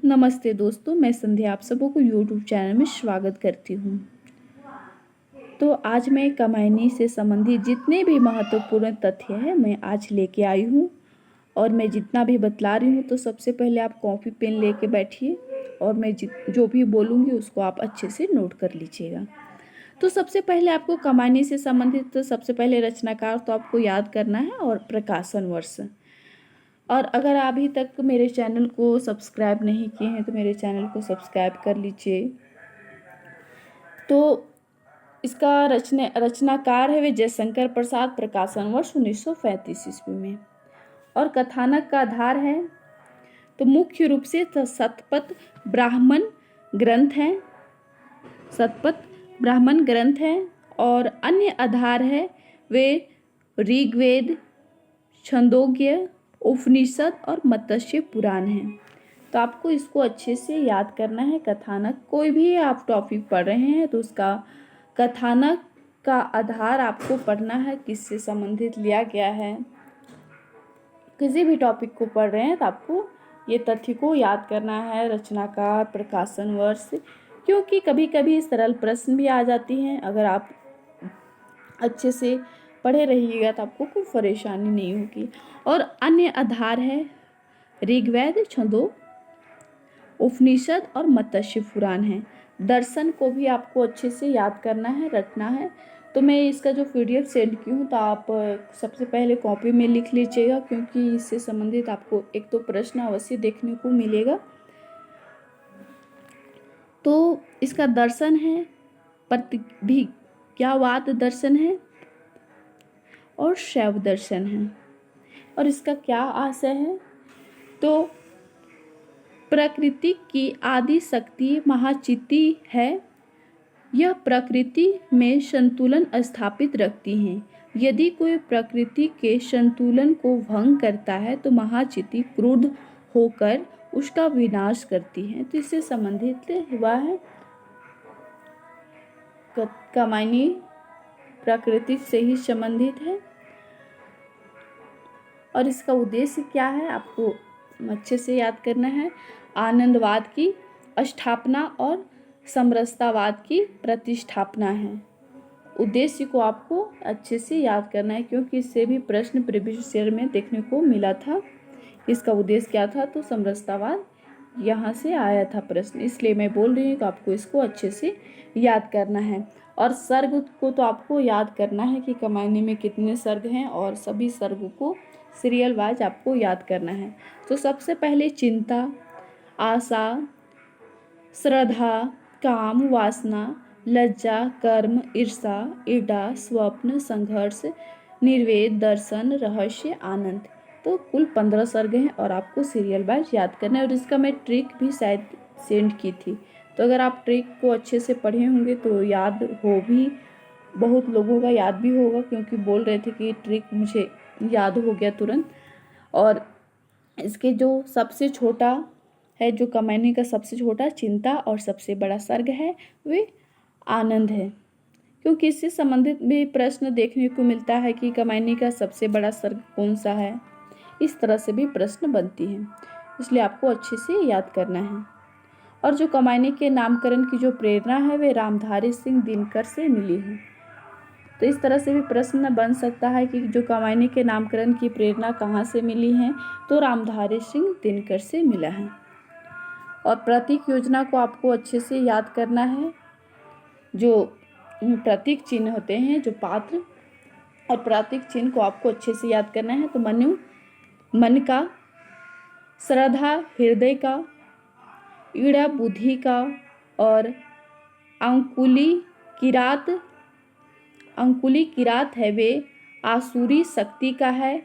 नमस्ते दोस्तों, मैं संध्या आप सबों को यूट्यूब चैनल में स्वागत करती हूँ। तो आज मैं कमायनी से संबंधित जितने भी महत्वपूर्ण तथ्य हैं मैं आज लेके आई हूँ और मैं जितना भी बतला रही हूँ तो सबसे पहले आप कॉपी पेन लेके बैठिए और मैं जो भी बोलूँगी उसको आप अच्छे से नोट कर लीजिएगा। तो सबसे पहले आपको कमायनी से संबंधित सबसे पहले रचनाकार तो आपको याद करना है और प्रकाशन वर्ष। और अगर अभी तक मेरे चैनल को सब्सक्राइब नहीं किए हैं तो मेरे चैनल को सब्सक्राइब कर लीजिए। तो इसका रचनाकार है वे जयशंकर प्रसाद, प्रकाशन वर्ष 1935 ईस्वी में। और कथानक का आधार है तो मुख्य रूप से शतपथ ब्राह्मण ग्रंथ हैं और अन्य आधार है वे ऋग्वेद, छंदोग्य, उपनिषद और मत्स्य पुराण है। तो आपको इसको अच्छे से याद करना है। कथानक कोई भी आप टॉपिक पढ़ रहे हैं तो उसका कथानक का आधार आपको पढ़ना है, किससे संबंधित लिया गया है। किसी भी टॉपिक को पढ़ रहे हैं तो आपको ये तथ्य को याद करना है, रचनाकार, प्रकाशन वर्ष, क्योंकि कभी कभी सरल प्रश्न भी आ जाती हैं। अगर आप अच्छे से पढ़े रहिएगा तो आपको कोई परेशानी नहीं होगी। और अन्य आधार है ऋग्वेद, छंदों, उपनिषद और मत्स्य पुराण है। दर्शन को भी आपको अच्छे से याद करना है, रटना है। तो मैं इसका जो PDF सेंड की हूँ तो आप सबसे पहले कॉपी में लिख लीजिएगा, क्योंकि इससे संबंधित आपको एक तो प्रश्न अवश्य देखने को मिलेगा। तो इसका दर्शन है प्रतिभिज्ञावाद दर्शन है और शैव दर्शन है। और इसका क्या आशय है तो प्रकृति की आदि शक्ति महाचिति है। यह प्रकृति में संतुलन स्थापित रखती हैं। यदि कोई प्रकृति के संतुलन को भंग करता है तो महाचिति क्रुद्ध होकर उसका विनाश करती है। तो इससे संबंधित हुआ है कमायनी, प्रकृति से ही संबंधित है। और इसका उद्देश्य क्या है आपको अच्छे से याद करना है। आनंदवाद की स्थापना और समरसतावाद की प्रतिष्ठापना है। उद्देश्य को आपको अच्छे से याद करना है, क्योंकि इससे भी प्रश्न प्रीवियस ईयर में देखने को मिला था। इसका उद्देश्य क्या था तो समरसतावाद यहाँ से आया था प्रश्न, इसलिए मैं बोल रही हूँ कि आपको इसको अच्छे से याद करना है। और सर्ग को तो आपको याद करना है कि कमायनी में कितने सर्ग हैं और सभी सर्ग को सीरियल वाइज आपको याद करना है। तो सबसे पहले चिंता, आशा, श्रद्धा, काम, वासना, लज्जा, कर्म, ईर्षा, ईड़ा, स्वप्न, संघर्ष, निर्वेद, दर्शन, रहस्य, आनंद। तो कुल 15 सर्ग हैं और आपको सीरियल वाइज याद करना है। और इसका मैं ट्रिक भी शायद सेंड की थी, तो अगर आप ट्रिक को अच्छे से पढ़े होंगे तो याद हो भी, बहुत लोगों का याद भी होगा, क्योंकि बोल रहे थे कि ट्रिक मुझे याद हो गया तुरंत। और इसके जो सबसे छोटा है, जो कमायनी का सबसे छोटा चिंता और सबसे बड़ा सर्ग है वे आनंद है, क्योंकि इससे संबंधित भी प्रश्न देखने को मिलता है कि कमायनी का सबसे बड़ा सर्ग कौन सा है। इस तरह से भी प्रश्न बनती हैं, इसलिए आपको अच्छे से याद करना है। और जो कमायनी के नामकरण की जो प्रेरणा है वे रामधारी सिंह दिनकर से मिली है। तो इस तरह से भी प्रश्न बन सकता है कि जो कमायनी के नामकरण की प्रेरणा कहाँ से मिली है तो रामधारी सिंह दिनकर से मिला है। और प्रतीक योजना को आपको अच्छे से याद करना है। जो प्रतीक चिन्ह होते हैं, जो पात्र और प्रतीक चिन्ह को आपको अच्छे से याद करना है। तो मन का, श्रद्धा हृदय का, ईड़ा बुद्धि का और अंकुली किरात है वे आसुरी शक्ति का है।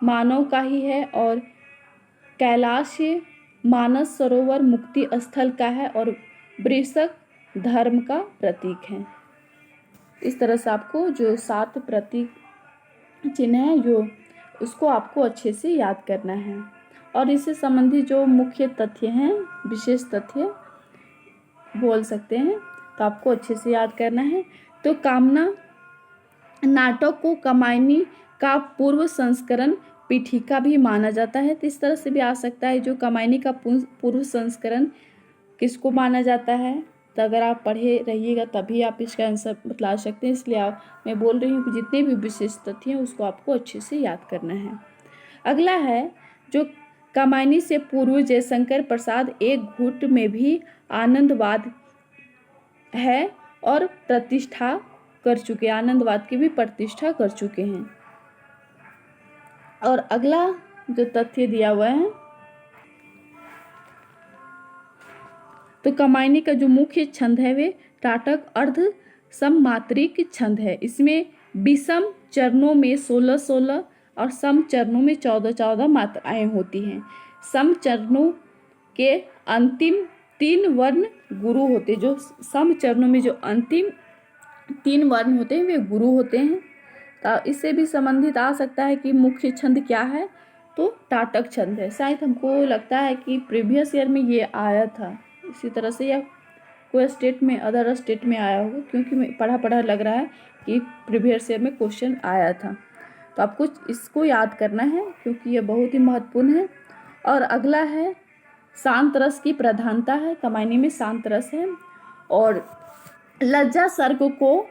मानव का ही है और कैलाश मानस सरोवर मुक्ति स्थल का है और वृषक धर्म का प्रतीक है। इस तरह से आपको जो 7 प्रतीक चिन्ह है जो उसको आपको अच्छे से याद करना है। और इससे संबंधित जो मुख्य तथ्य हैं, विशेष तथ्य बोल सकते हैं, तो आपको अच्छे से याद करना है। तो कामना नाटक को कमायनी का पूर्व संस्करण पीठिका भी माना जाता है। तो इस तरह से भी आ सकता है। जो कमायनी का पूर्व संस्करण किसको माना जाता है, तो अगर आप पढ़े रहिएगा तभी आप इसका आंसर बतला सकते हैं। इसलिए मैं बोल रही हूँ कि जितने भी विशेष तथ्य हैं उसको आपको अच्छे से याद करना है। अगला है, जो कमायनी से पूर्व जयशंकर प्रसाद एक घुट में भी आनंदवाद है और प्रतिष्ठा कर चुके, आनंदवाद की भी प्रतिष्ठा कर चुके हैं। और अगला जो तथ्य दिया हुआ है, तो कमायनी का जो मुख्य छंद है वे टाटक अर्ध सममात्रिक छंद है। इसमें विषम चरणों में 16-16 और सम चरणों में 14-14 मात्राएं होती हैं। सम चरणों के अंतिम 3 वर्ण गुरु होते हैं। जो सम चरणों में जो अंतिम 3 वर्ण होते हैं वे गुरु होते हैं। तो इससे भी संबंधित आ सकता है कि मुख्य छंद क्या है, तो टाटक छंद है। शायद हमको लगता है कि प्रीवियस ईयर में ये आया था इसी तरह से, या कोई स्टेट में, अदर स्टेट में आया होगा, क्योंकि मैं पढ़ा लग रहा है कि प्रीवियस ईयर में क्वेश्चन आया था। तो आपको इसको याद करना है क्योंकि ये बहुत ही महत्वपूर्ण है। और अगला है, शांत रस की प्रधानता है। कमायनी में शांत रस है। और लज्जा सर्ग को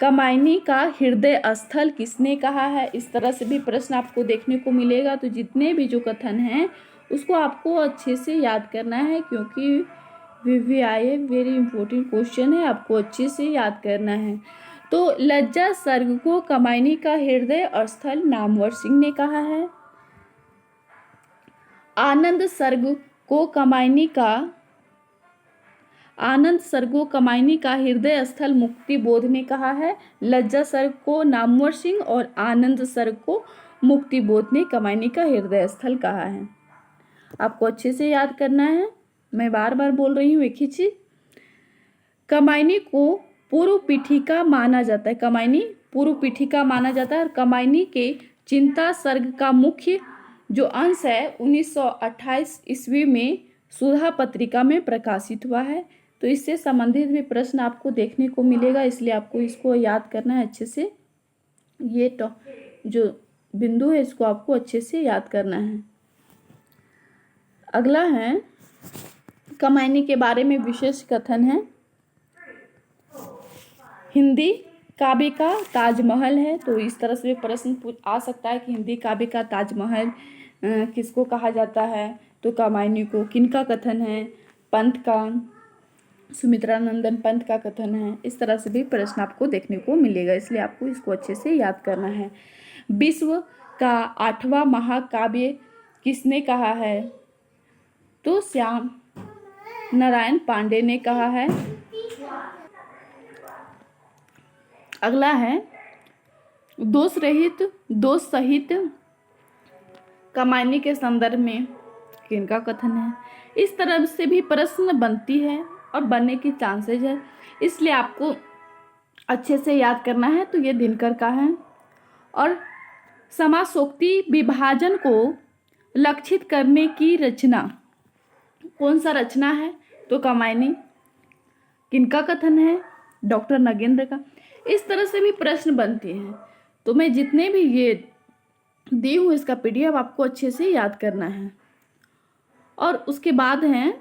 कमायनी का हृदय स्थल किसने कहा है, इस तरह से भी प्रश्न आपको देखने को मिलेगा। तो जितने भी जो कथन हैं उसको आपको अच्छे से याद करना है, क्योंकि VVIA वेरी इंपॉर्टेंट क्वेश्चन है, आपको अच्छे से याद करना है। तो लज्जा सर्ग को कमायनी का हृदय स्थल नामवर सिंह ने कहा है। आनंद सर्ग को कमायनी का हृदय स्थल मुक्ति बोध ने कहा है। लज्जा सर्ग को नामवर सिंह और आनंद सर्ग को मुक्ति बोध ने कमायनी का हृदय स्थल कहा है। आपको अच्छे से याद करना है। मैं बार बार बोल रही हूँ एक ही चीज। कमायनी को पूर्व पीठिका माना जाता है। कमायनी पूर्व पीठिका माना जाता है। और कमायनी के चिंता सर्ग का मुख्य जो अंश है 1928 ईस्वी में सुधा पत्रिका में प्रकाशित हुआ है। तो इससे संबंधित भी प्रश्न आपको देखने को मिलेगा, इसलिए आपको इसको याद करना है अच्छे से। ये जो बिंदु है इसको आपको अच्छे से याद करना है। अगला है, कमायनी के बारे में विशेष कथन है। हिंदी काव्य का ताजमहल है। तो इस तरह से प्रश्न आ सकता है कि हिंदी काव्य का ताजमहल किसको कहा जाता है, तो कमायनी को। किनका कथन है, पंत का, सुमित्रानंदन पंत का कथन है। इस तरह से भी प्रश्न आपको देखने को मिलेगा, इसलिए आपको इसको अच्छे से याद करना है। विश्व का 8वां महाकाव्य किसने कहा है, तो श्याम नारायण पांडे ने कहा है। अगला है, दोष सहित कमायनी के संदर्भ में किनका कथन है। इस तरह से भी प्रश्न बनती है और बनने की चांसेज है, इसलिए आपको अच्छे से याद करना है। तो ये दिनकर का है। और समासोक्ति विभाजन को लक्षित करने की रचना, कौन सा रचना है, तो कमायनी। किनका कथन है, डॉक्टर नगेंद्र का। इस तरह से भी प्रश्न बनते हैं। तो मैं जितने भी ये दी हूँ इसका PDF आपको अच्छे से याद करना है। और उसके बाद है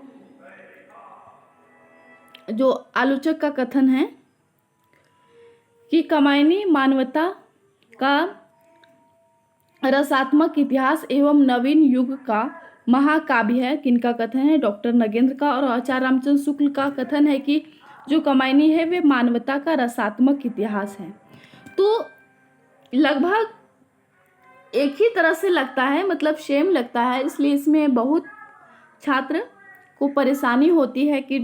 जो आलोचक का कथन है कि कमायनी मानवता का रसात्मक इतिहास एवं नवीन युग का महाकाव्य है। किनका कथन है, डॉक्टर नगेंद्र का। और आचार्य रामचंद्र शुक्ल का कथन है कि जो कमायनी है वे मानवता का रसात्मक इतिहास है। तो लगभग एक ही तरह से लगता है, मतलब सेम लगता है, इसलिए इसमें बहुत छात्र को परेशानी होती है कि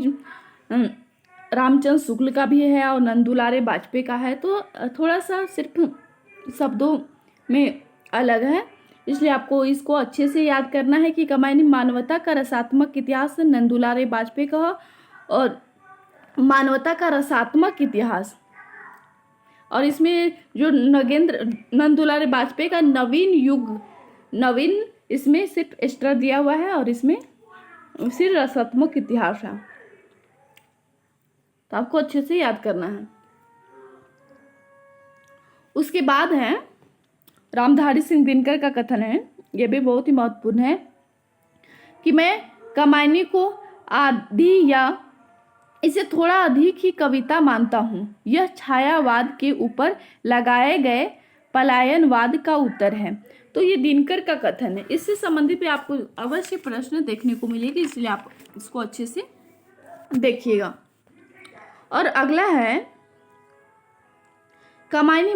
रामचंद्र शुक्ल का भी है और नंदुलारे वाजपेयी का है, तो थोड़ा सा सिर्फ शब्दों में अलग है, इसलिए आपको इसको अच्छे से याद करना है कि कमायनी मानवता का रसात्मक इतिहास नंदुलारे वाजपेयी का, और मानवता का रसात्मक इतिहास। और इसमें जो नंदुलारे वाजपेयी का नवीन युग, नवीन इसमें सिर्फ एक्स्ट्रा दिया हुआ है और इसमें सिर्फ रसात्मक इतिहास है। तो आपको अच्छे से याद करना है। उसके बाद है रामधारी सिंह दिनकर का कथन है ये भी बहुत ही महत्वपूर्ण है कि मैं कमायनी को आधी या इसे थोड़ा अधिक ही कविता मानता हूँ। यह छायावाद के ऊपर लगाए गए पलायनवाद का उत्तर है। तो ये दिनकर का कथन है। इससे संबंधित भी आपको अवश्य प्रश्न देखने को मिलेगी, इसलिए आप इसको अच्छे से देखिएगा। और अगला है, कमायनी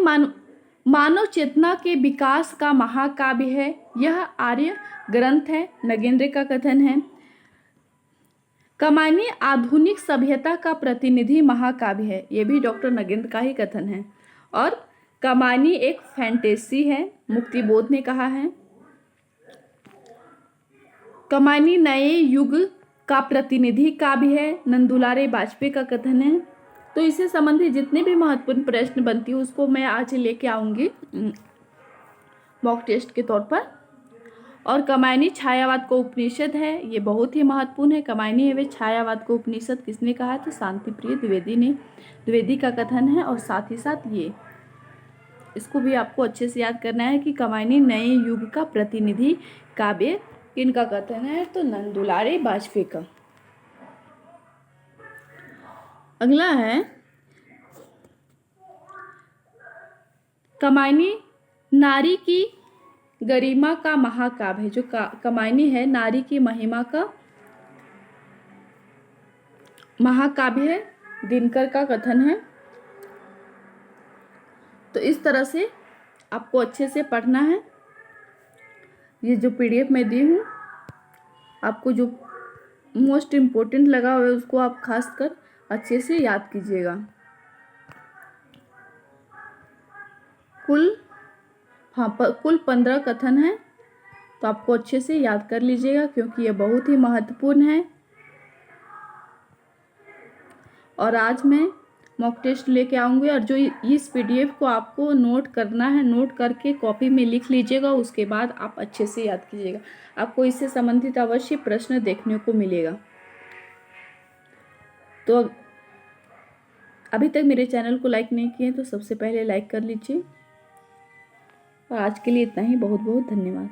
मानव चेतना के विकास का महाकाव्य है। यह आर्य ग्रंथ है। नगेंद्र का कथन है, कमायनी आधुनिक सभ्यता का प्रतिनिधि महाकाव्य है। यह भी डॉक्टर नगेंद्र का ही कथन है। और कमायनी एक फैंटेसी है, मुक्तिबोध ने कहा है। कमायनी नए युग का प्रतिनिधि काव्य है। नंदुलारे वाजपेयी का कथन है। तो इससे संबंधित जितने भी महत्वपूर्ण प्रश्न बनती है उसको मैं आज लेके आऊँगी मॉक टेस्ट के तौर पर। और कमायनी छायावाद को उपनिषद है, ये बहुत ही महत्वपूर्ण है। कमायनी एवं छायावाद को उपनिषद किसने कहा है? तो शांतिप्रिय द्विवेदी का कथन है। और साथ ही साथ ये इसको भी आपको अच्छे से याद करना है कि कमायनी नए युग का प्रतिनिधि काव्य किनका कथन है? तो नंदुलारे वाजपेयी का। अगला है, कमायनी नारी की गरिमा का महाकाव्य है। जो कमायनी है नारी की महिमा का महाकाव्य है, दिनकर का कथन है। तो इस तरह से आपको अच्छे से पढ़ना है। ये जो PDF में दी हूँ, आपको जो मोस्ट इम्पोर्टेंट लगा हुआ है उसको आप खास कर अच्छे से याद कीजिएगा। कुल 15 कथन है, तो आपको अच्छे से याद कर लीजिएगा क्योंकि ये बहुत ही महत्वपूर्ण है। और आज मैं मॉक टेस्ट लेके आऊँगी। और जो इस PDF को आपको नोट करना है, नोट करके कॉपी में लिख लीजिएगा। उसके बाद आप अच्छे से याद कीजिएगा। आपको इससे संबंधित अवश्य प्रश्न देखने को मिलेगा। तो अभी तक मेरे चैनल को लाइक नहीं किए तो सबसे पहले लाइक कर लीजिए। और आज के लिए इतना ही। बहुत बहुत धन्यवाद।